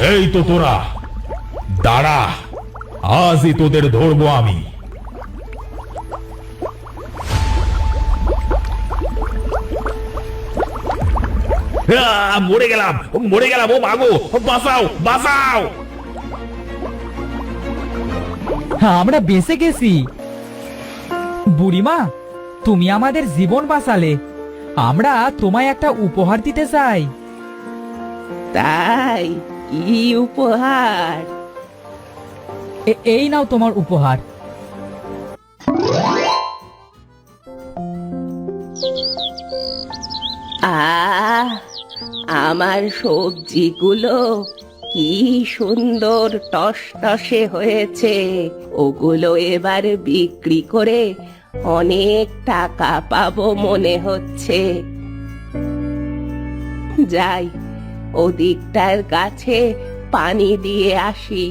এই তো তোরা, দাঁড়া, আজই তোদের ধরবো আমি। মরে গেলাম, মরে গেলাম, ও মাগো, বাঁচাও বাঁচাও। হ্যাঁ, আমরা বেঁচে গেছি। বুড়িমা, তুমি আমাদের জীবন বাঁচালে। আমরা তোমায় একটা উপহার দিতে চাই। তাই? কি উপহার? এই নাও তোমার উপহার। আহ, আমার সবজিগুলো কি সুন্দর টসটসে হয়েছে। ওগুলো এবার বিক্রি করে অনেক টাকা পাবো মনে হচ্ছে। যাই, ওদিকটার গাছে পানি দিয়ে আসি।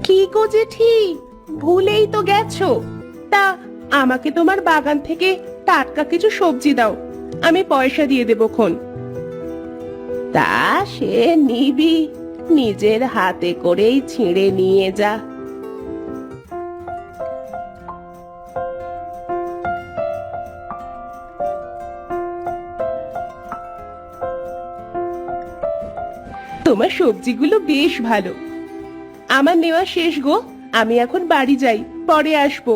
কি গো জেঠি, ভুলেই তো গেছো। তা আমাকে তোমার বাগান থেকে টাটকা কিছু সবজি দাও, আমি পয়সা দিয়ে দেবো খন। তা সে নিবি, নিজের হাতে করেই ছিঁড়ে নিয়ে যা। তোমার সবজিগুলো বেশ ভালো। আমার নেওয়া শেষ গো, আমি এখন বাড়ি যাই, পরে আসবো।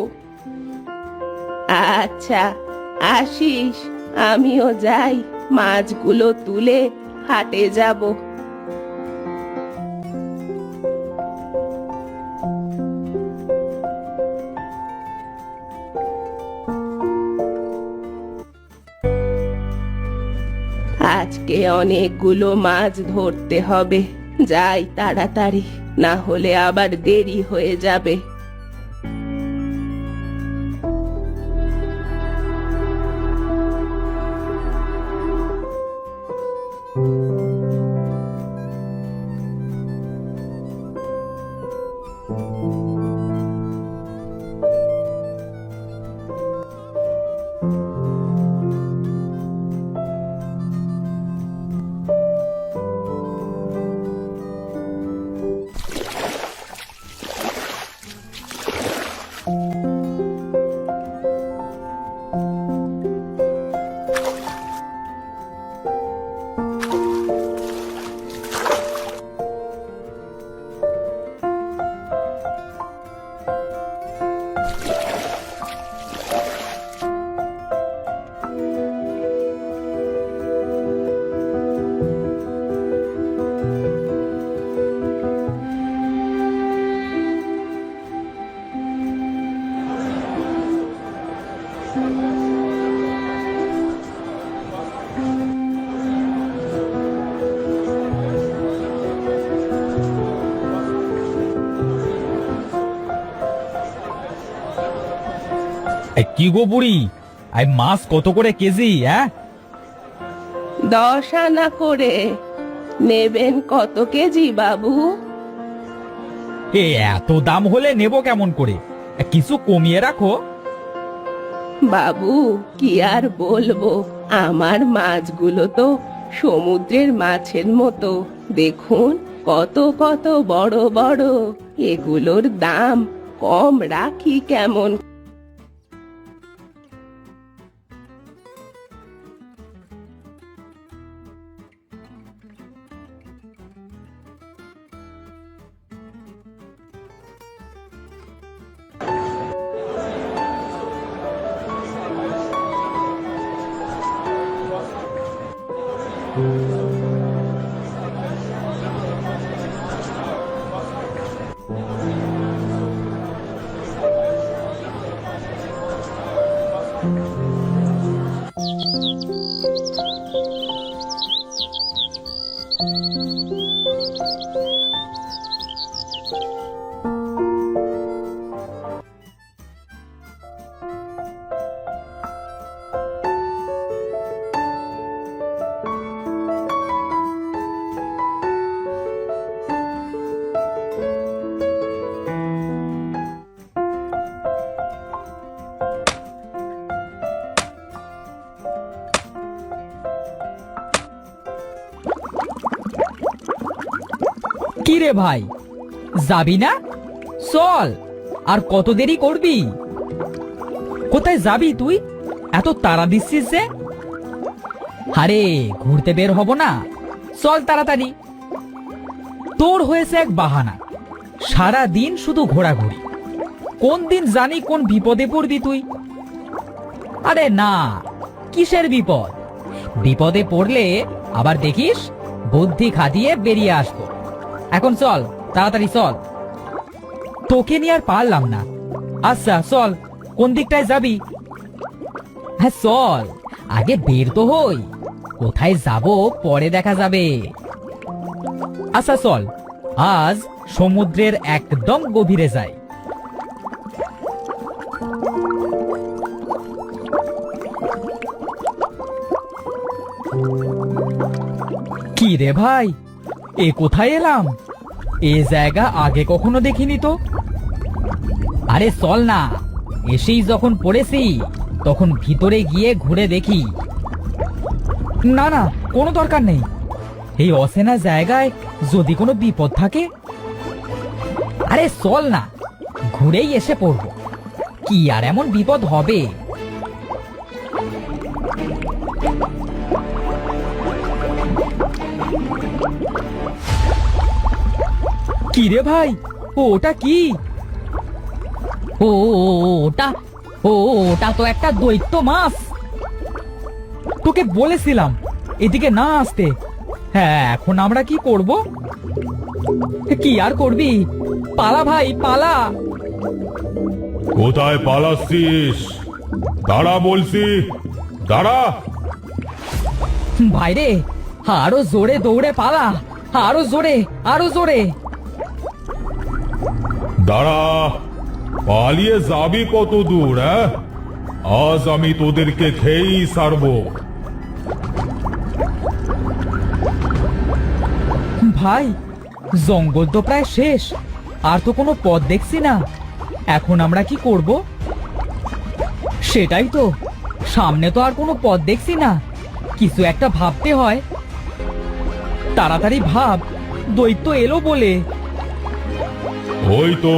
আচ্ছা, আসিস। আমিও যাই, মাছগুলো তুলে হাটে যাব। আজকে অনেকগুলো মাছ ধরতে হবে। যাই তাড়াতাড়ি, না হলে আবার দেরি হয়ে যাবে। কি গো বুড়ি, এই মাছ কত করে কেজি? 10 আনা করে। নেবেন কত কেজি বাবু? এত দাম হলে নেব কেমন করে? কিছু কমিয়ে রাখো। বাবু, কি আর বলবো, আমার মাছগুলো তো সমুদ্রের মাছের মতো। দেখুন কত কত বড় বড়। এগুলোর দাম কম রাখি কেমন? কি রে ভাই, যাবি না? চল, আর কত দেরি করবি? কোথায় যাবি তুই? এত তাড়া দিচ্ছিস যে? আরে ঘুরতে বের হব না, চল তাড়াতাড়ি। তোর হয়েছে এক বাহানা, সারা দিন শুধু ঘোরাঘুরি। কোন দিন জানি কোন বিপদে পড়বি তুই। আরে না, কিসের বিপদ? বিপদে পড়লে আবার দেখিস বুদ্ধি খাটিয়ে বেরিয়ে আসবো। এখন চল, তাড়াতাড়ি চল। তোকে নিয়ে আর পারলাম না। আচ্ছা চল, কোন দিকটায় যাবি? হ্যাঁ চল, আগে বের তো হই। কোথায় যাব পরে দেখা যাবে। আচ্ছা চল, আজ সমুদ্রের একদম গভীরে যাই। কি রে ভাই, এ কোথায় এলাম? এ জায়গা আগে কখনো দেখিনি তো। আরে চল না, এসেই যখন পড়েছি তখন ভিতরে গিয়ে ঘুরে দেখি। না না, কোনো দরকার নেই। এই অচেনা জায়গায় যদি কোনো বিপদ থাকে। আরে চল না, ঘুরেই এসে পড়বো। কি আর এমন বিপদ হবে? কি রে ভাই, ওটা কি? ও ওটা ওটা তো একটা দৈত্য মাছ। তোকে বলেছিলাম এদিকে না আসতে। হ্যাঁ, এখন আমরা কি করব? কি আর করবি, পালা ভাই পালা। কোথায় পালাচ্ছিস? দাঁড়া বলছি, দাঁড়া। ভাইরে, আরো জোরে দৌড়ে পালা, আরো জোরে, আরো জোরে। দাঁড়া, পালিয়ে যাবি কত দূর? আজ আমি তোদেরকে খেয়েই ছাড়বো। ভাই, জঙ্গল তো প্রায় শেষ, আর তো কোনো পথ দেখছি না। এখন আমরা কি করব? সেটাই তো, সামনে তো আর কোনো পথ দেখছি না। কিছু একটা ভাবতে হয়। তাড়াতাড়ি ভাব, দৈত্য এলো বলে। ওই তো,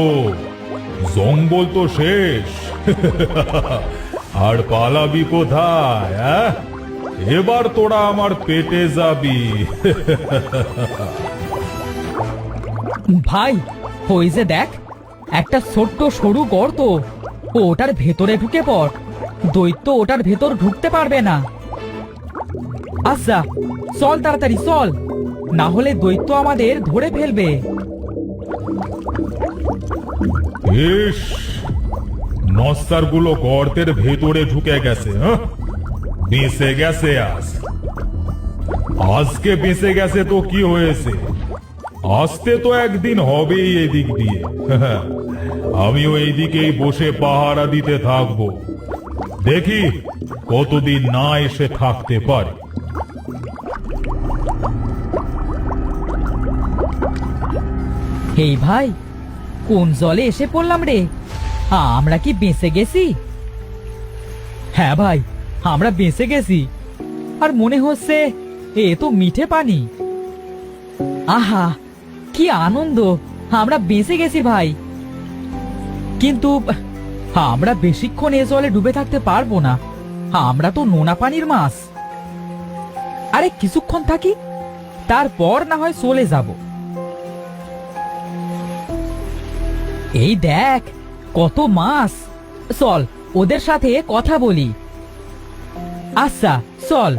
জঙ্গল তো শেষ। আর পালাবি কোথায়? এবার তোরা আমার পেটে যাবি। ভাই, ওই যে দেখ, একটা ছোট্ট সরু গর্ত। ওটার ভেতরে ঢুকে পড়, দৈত্য ওটার ভেতর ঢুকতে পারবে না। আচ্ছা চল, তাড়াতাড়ি চল, না হলে দৈত্য আমাদের ধরে ফেলবে। ইস, নস্তার গুলো গর্তের ভেতরে ঢুকে গেছে। বেঁচে গেছে আজকে বেঁচে গেছে তো কি হয়েছে? আসতে তো একদিন হবেই এদিক দিয়ে। আমিও এইদিকেই বসে পাহারা দিতে থাকবো, দেখি কতদিন না এসে থাকতে পারে। এই ভাই, কোন জলে এসে পড়লাম রে? আমরা কি বেঁচে গেছি? হ্যাঁ ভাই, আমরা বেঁচে গেছি। আর মনে হচ্ছে এ তো মিঠে পানি। আহা, কি আনন্দ, আমরা বেঁচে গেছি ভাই। কিন্তু আমরা বেশিক্ষণ এ জলে ডুবে থাকতে পারবো না। আমরা তো নোনা পানির মাছ। আরে কিছুক্ষণ থাকি, তারপর না হয় চলে যাব। এই দেখ কত মাছ, চল ওদের সাথে কথা বলি। আচ্ছা চল।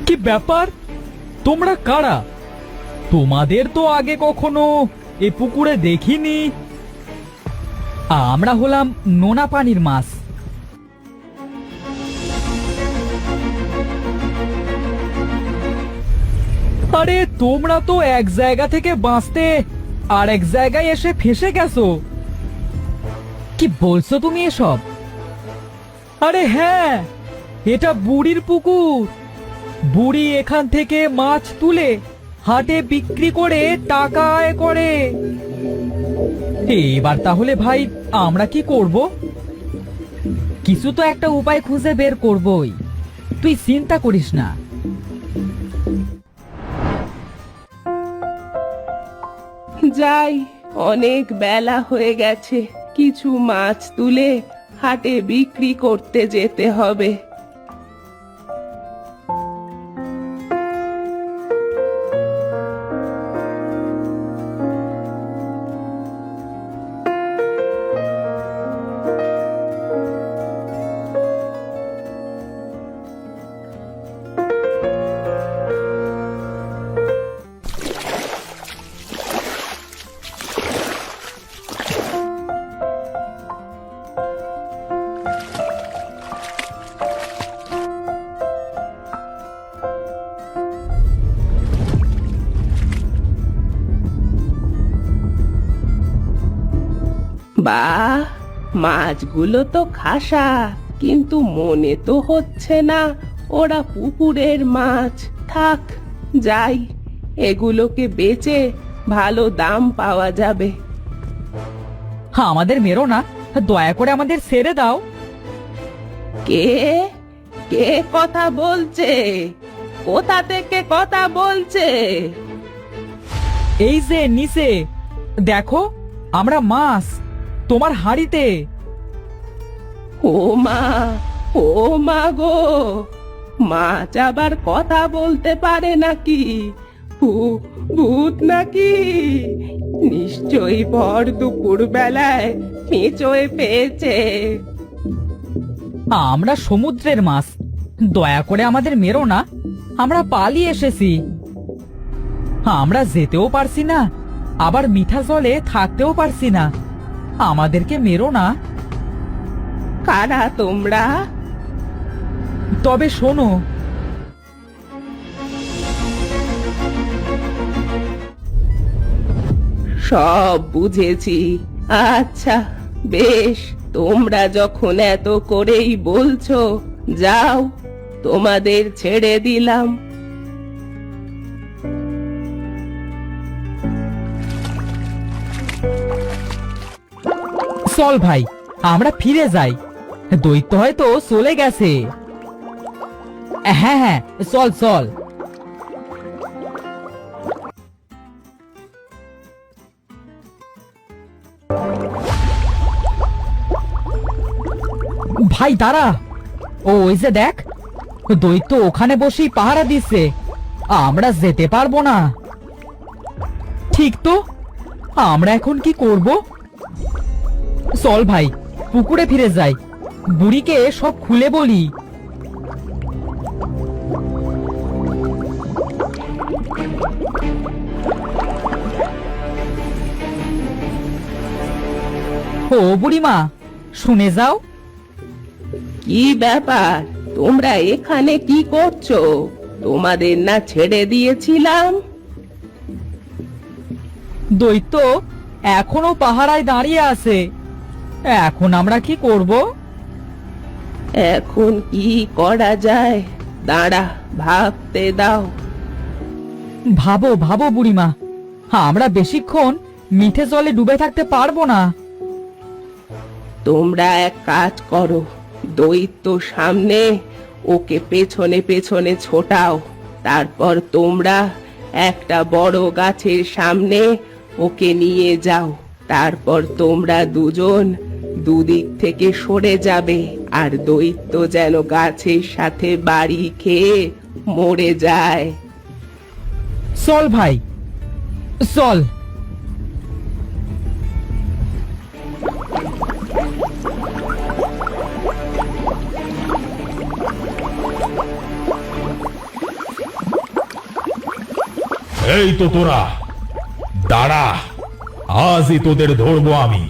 কি ব্যাপার, তোমরা কারা? তোমাদের তো আগে কখনো এ পুকুরে দেখিনি। আমরা হলাম নোনা পানির মাছ। আরে তোমরা তো এক জায়গা থেকে বাঁচতে আর এক জায়গায় এসে ফেসে গেছো। কি বলছো তুমি এসব? আরে হ্যাঁ, এটা বুড়ির পুকুর। বুড়ি এখান থেকে মাছ তুলে হাটে বিক্রি করে টাকা আয় করে। এবার তাহলে ভাই আমরা কি করব? কিছু তো একটা উপায় খুঁজে বের করবই, তুই চিন্তা করিস না। যাই, অনেক বেলা হয়ে গেছে, কিছু মাছ তুলে হাটে বিক্রি করতে যেতে হবে। বাহ, মাছগুলো তো খাসা, কিন্তু মনে তো হচ্ছে না ওরা পুকুরের মাছ। থাক, যাই, এগুলোকে বেচে ভালো দাম পাওয়া যাবে। আমাদের মেরো না, দয়া করে আমাদের ছেড়ে দাও। কে কে কথা বলছে? কোথা থেকে কথা বলছে? এই যে নিচে দেখো, আমরা মাছ তোমার হাড়িতে। ও মা, ও মা গো, মাছ আবার কথা বলতে পারে নাকি? ভূত নাকি? নিশ্চয়ই ভর দুপুর বেলায় পেঁচোয় পেয়েছে। আমরা সমুদ্রের মাছ, দয়া করে আমাদের মেরো না, আমরা পালিয়ে এসেছি। আমরা যেতেও পারছি না, আবার মিঠা জলে থাকতেও পারছি না, আমাদেরকে মেরো না। কারা তোমরা? তবে শোনো, সব বুঝেছি। আচ্ছা বেশ, তোমরা যখন এত করেই বলছো, যাও, তোমাদের ছেড়ে দিলাম। চল ভাই, আমরা ফিরে যাই, দৈত্য হয়তো চলে গেছে। হ্যাঁ হ্যাঁ, চল চল। ভাই দাঁড়া, ওই যে দেখ, দৈত্য ওখানে বসেই পাহারা দিচ্ছে, আমরা যেতে পারবো না। ঠিক তো, আমরা এখন কি করব? চল ভাই, পুকুরে ফিরে যাই, বুড়িকে সব খুলে বলি। ও বুড়িমা, শুনে যাও। কি ব্যাপার, তোমরা এখানে কি করছো? তোমাদের না ছেড়ে দিয়েছিলাম? দৈত্য এখনো পাহারায় দাঁড়িয়ে আছে, এখন আমরা কি করব? এখন কি করা যায়, দাঁড়া, ভাবতে দাও। ভাবো ভাবো বুড়িমা, আমরা বেশিক্ষণ মিঠে জলে ডুবে থাকতে পারবো না। তোমরা এক কাজ করো, দৈত্য সামনে, ওকে পেছনে পেছনে ছোটাও। তারপর তোমরা একটা বড় গাছের সামনে ওকে নিয়ে যাও। তারপর তোমরা দুজন দুদিক থেকে সরে যাবে, আর দৈত্য যেন গাছের সাথে বাড়ি খেয়ে মরে যায়। চল ভাই, চল। এই তো তোরা, দাঁড়া, আজই তোদের ধরবো আমি।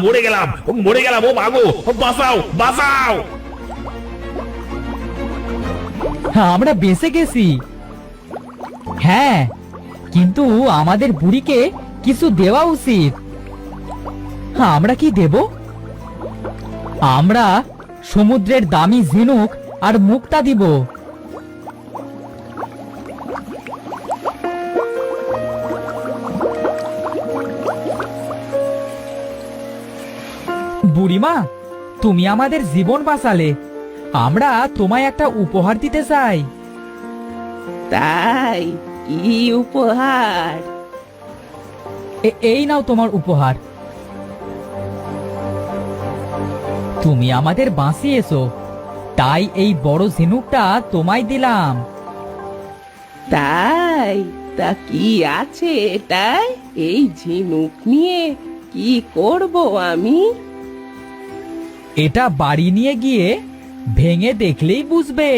মরে গেলাম, মরে গেলাম, ও মাগো, বাঁচাও বাঁচাও। আমরা বেঁচে গেছি। হ্যাঁ, কিন্তু আমাদের বুড়িকে কিছু দেওয়া উচিত। আমরা কি দেব? আমরা সমুদ্রের দামি ঝিনুক আর মুক্তা দিব। বুড়িমা, তুমি আমাদের জীবন বাঁচালে। আমরা তোমায় একটা উপহার দিতে চাই। তাই? কি উপহার? এই নাও তোমার উপহার। তুমি আমাদের বাঁচিয়েছো, তাই এই বড় ঝিনুকটা তোমায় দিলাম। তাই? তা কি আছে এটাই? এই ঝিনুক নিয়ে কি করব আমি? এটা বাড়ি নিয়ে গিয়ে ভেঙে দেখলেই বুঝবে।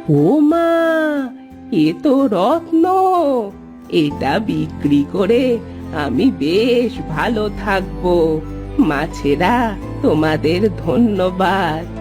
ও মা, এ তো রত্ন। এটা বিক্রি করে আমি বেশ ভালো থাকবো। মাছেরা, তোমাদের ধন্যবাদ।